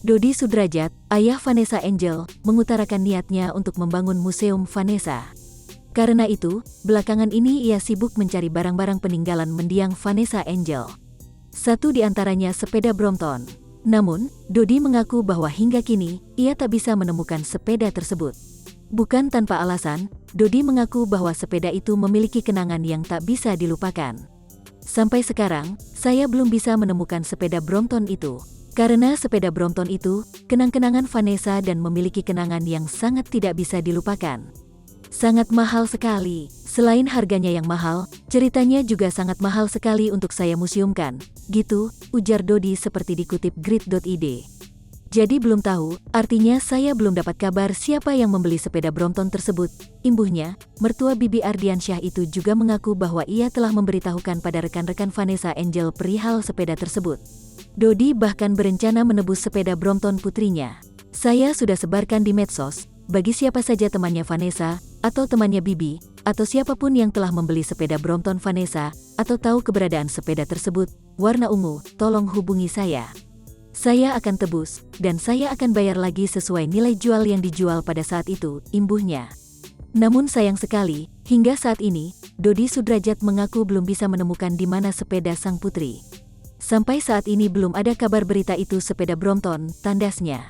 Dodi Sudrajat, ayah Vanessa Angel, mengutarakan niatnya untuk membangun Museum Vanessa. Karena itu, belakangan ini ia sibuk mencari barang-barang peninggalan mendiang Vanessa Angel. Satu di antaranya sepeda Brompton. Namun, Dodi mengaku bahwa hingga kini, ia tak bisa menemukan sepeda tersebut. Bukan tanpa alasan, Dodi mengaku bahwa sepeda itu memiliki kenangan yang tak bisa dilupakan. Sampai sekarang, saya belum bisa menemukan sepeda Brompton itu. Karena sepeda Brompton itu, kenang-kenangan Vanessa dan memiliki kenangan yang sangat tidak bisa dilupakan. Sangat mahal sekali. Selain harganya yang mahal, ceritanya juga sangat mahal sekali untuk saya museumkan. Gitu, ujar Dodi seperti dikutip grid.id. Jadi belum tahu, artinya saya belum dapat kabar siapa yang membeli sepeda Brompton tersebut. Imbuhnya, mertua Bibi Ardiansyah itu juga mengaku bahwa ia telah memberitahukan pada rekan-rekan Vanessa Angel perihal sepeda tersebut. Dodi bahkan berencana menebus sepeda Brompton putrinya. Saya sudah sebarkan di medsos, bagi siapa saja temannya Vanessa, atau temannya Bibi, atau siapapun yang telah membeli sepeda Brompton Vanessa, atau tahu keberadaan sepeda tersebut, warna ungu, tolong hubungi saya. Saya akan tebus, dan saya akan bayar lagi sesuai nilai jual yang dijual pada saat itu, imbuhnya. Namun sayang sekali, hingga saat ini, Dodi Sudrajat mengaku belum bisa menemukan di mana sepeda sang putri. Sampai saat ini belum ada kabar berita itu sepeda Brompton, tandasnya.